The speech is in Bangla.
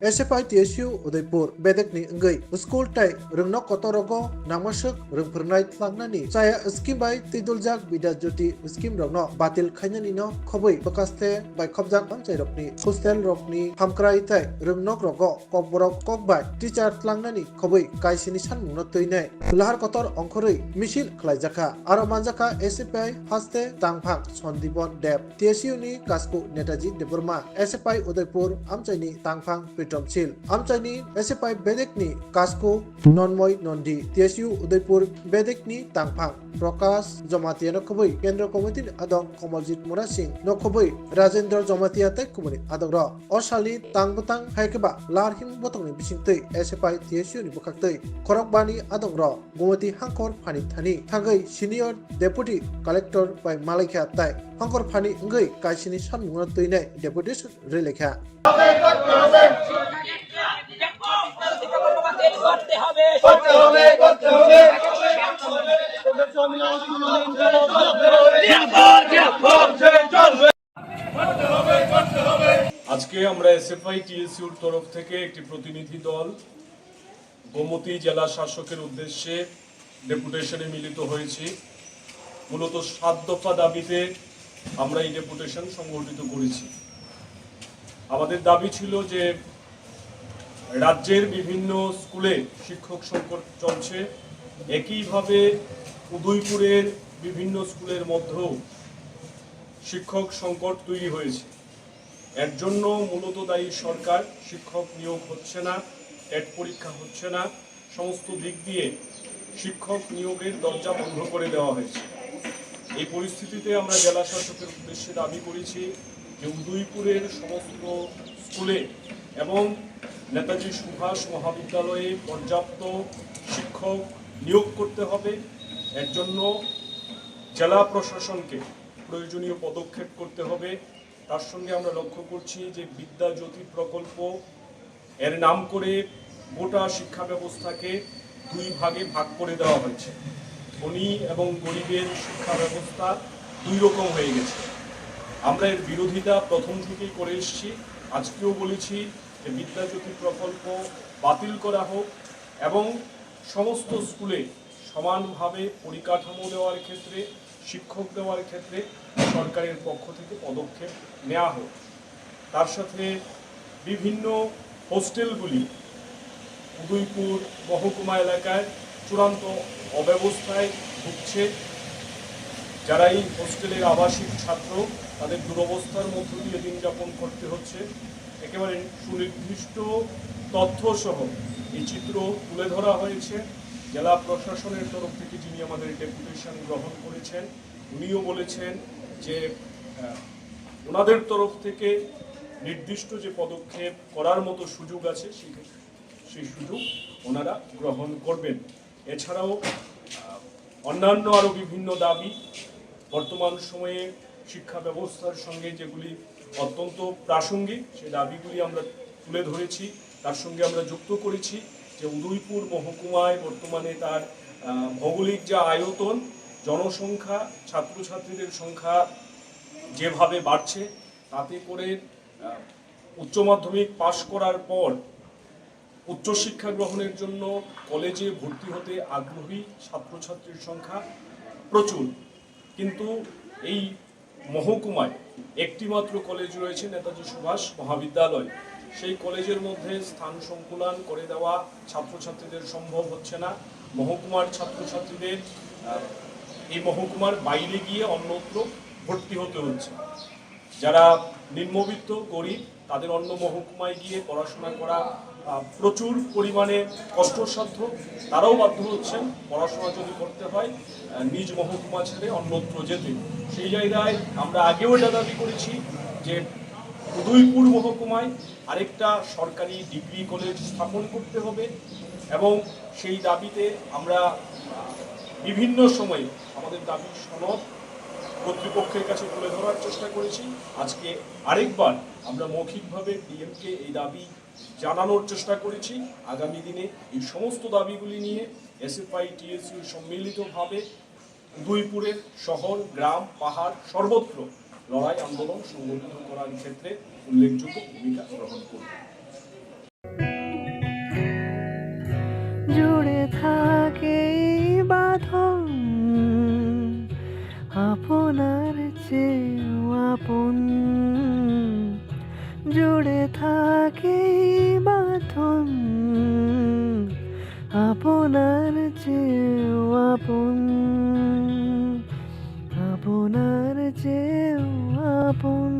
SFI TSU Udaipur bedekni enggei school tai rungno kotorogo namasuk rungpurnai tlangnani saya scheme bai tiduljak Bidyajyoti scheme rokno batil khainani no khobui bakaste bai khobjak amchai rokni hostel rokni hamkrai tai rungnok rogo kokborok kokbai teacher tlangnani khobui kaisini sanmungno tuinai lahar kotor ongkhorui misil khlaijaka aro manjaka SFI haste tangphang sondibon deb TSU ni kasku Netaji Deburma SFI Udaipur amchaini tangphang Tomsil amchaini SFI bedekni kasko nonmoi nondi TSU Udaipur bedekni tangphang Prakash Jomatia no khobui Kendra Committee adong Komaljit Mura Singh no khobui Rajendra Jomatia tai kumani adogro osali tangbutang haikeba larhim botongni bisingtei SFI TSU ni bukaktei khorokbani adogro Gumati Hangkor Phani Thani thangai senior deputy collector by Malaikha tai Hangkor Phani ngai kaisini sanmungna tuinai deputation relekha আজকে আমরা এসএফআই টিএসইউর তরফ থেকে একটি প্রতিনিধি দল গোমতী জেলা শাসকের উদ্দেশ্যে ডেপুটেশনে মিলিত হয়েছি। মূলত 7 দফা দাবিতে আমরা এই ডেপুটেশন সংগঠিত করেছি। আমাদের দাবি ছিল যে রাজ্যের বিভিন্ন স্কুলে শিক্ষক সংকট চলছে, একইভাবে উদয়পুরের বিভিন্ন স্কুলের মধ্যেও শিক্ষক সংকট তৈরি হয়েছে। এর জন্য মূলত দায়ী সরকার। শিক্ষক নিয়োগ হচ্ছে না, টেট পরীক্ষা হচ্ছে না, সমস্ত দিক দিয়ে শিক্ষক নিয়োগের দরজা বন্ধ করে দেওয়া হয়েছে। এই পরিস্থিতিতে আমরা জেলা শাসকের উদ্দেশ্যে দাবি করেছি যে উদয়পুরের সমস্ত স্কুলে এবং নেতাজি সুভাষ মহাবিদ্যালয়ে পর্যাপ্ত শিক্ষক নিয়োগ করতে হবে। এর জন্য জেলা প্রশাসনকে প্রয়োজনীয় পদক্ষেপ করতে হবে। তার সঙ্গে আমরা লক্ষ্য করছি যে বিদ্যাজ্যোতি প্রকল্প এর নাম করে গোটা শিক্ষা ব্যবস্থাকে 2 ভাগে ভাগ করে দেওয়া হয়েছে। ধনী এবং গরিবের শিক্ষা ব্যবস্থা 2 রকম হয়ে গেছে। আমরা এর বিরোধিতা প্রথম থেকেই করে এসেছি। আজকেও বলেছি যে বিদ্যাজ্যোতি প্রকল্প বাতিল করা হোক এবং সমস্ত স্কুলে সমানভাবে পরিকাঠামো দেওয়ার ক্ষেত্রে, শিক্ষক দেওয়ার ক্ষেত্রে সরকারের পক্ষ থেকে পদক্ষেপ নেওয়া হোক। তার সাথে বিভিন্ন হোস্টেলগুলি উদয়পুর মহকুমা এলাকায় চূড়ান্ত অব্যবস্থায় ভুগছে। যারা এই হোস্টেলের আবাসিক ছাত্র তাদের দুরবস্থার মধ্য দিয়ে দিন যাপন করতে হচ্ছে। একেবারে সুনির্দিষ্ট তথ্যসহ এই চিত্র তুলে ধরা হয়েছে। জেলা প্রশাসনের তরফ থেকে যিনি আমাদের ডেপুটেশন গ্রহণ করেছেন উনিও বলেছেন যে ওনাদের তরফ থেকে নির্দিষ্ট যে পদক্ষেপ করার মতো সুযোগ আছে সেই সুযোগ ওনারা গ্রহণ করবেন। এছাড়াও অন্যান্য আরও বিভিন্ন দাবি বর্তমান সময়ে শিক্ষা ব্যবস্থার সঙ্গে যেগুলি অত্যন্ত প্রাসঙ্গিক সেই দাবিগুলি আমরা তুলে ধরেছি। তার সঙ্গে আমরা যুক্ত করেছি যে উদয়পুর মহকুমায় বর্তমানে তার ভৌগোলিক যা আয়তন, জনসংখ্যা, ছাত্রছাত্রীদের সংখ্যা যেভাবে বাড়ছে তাতে করে উচ্চ মাধ্যমিক পাশ করার পর উচ্চশিক্ষা গ্রহণের জন্য কলেজে ভর্তি হতে আগ্রহী ছাত্রছাত্রীর সংখ্যা প্রচুর। কিন্তু এই মহকুমায় একটিমাত্র কলেজ রয়েছে নেতাজি সুভাষ মহাবিদ্যালয়। সেই কলেজের মধ্যে স্থান সংকুলান করে দেওয়া ছাত্রছাত্রীদের সম্ভব হচ্ছে না। মহকুমার ছাত্রছাত্রীদের এই মহকুমার বাইরে গিয়ে অন্যত্র ভর্তি হতে হচ্ছে। যারা নিম্নবিত্ত গরিব তাদের অন্য মহকুমায় গিয়ে পড়াশোনা করা প্রচুর পরিমাণে কষ্টসাধ্য। তারাও বাধ্য হচ্ছেন পড়াশোনা যদি করতে হয় নিজ মহকুমা ছেড়ে অন্যত্র যেতে। সেই জায়গায় আমরা আগেও এটা দাবি করেছি যে উদয়পুর মহকুমায় আরেকটা সরকারি ডিগ্রি কলেজ স্থাপন করতে হবে এবং সেই দাবিতে আমরা বিভিন্ন সময়ে আমাদের দাবি সনদ কর্তৃপক্ষের কাছে তুলে ধরার চেষ্টা করেছি। আজকে আরেকবার আমরা মৌখিকভাবে ডিএমকে এই দাবি জানানোর চেষ্টা করেছি। আগামী দিনে এই সমস্ত দাবিগুলি নিয়ে এসএফআই টিএসইউ সম্মিলিতভাবে উদয়পুরের শহর, গ্রাম, পাহাড় সর্বত্র লড়াই আন্দোলন সংগঠিত করার ক্ষেত্রে উল্লেখযোগ্য ভূমিকা গ্রহণ করবে। থাকে এই বাঁধন আপনার চেয়েও আপন, জুড়ে থাকে এই বাঁধন আপনার চেয়েও আপন, আপনার চেয়েও আপন।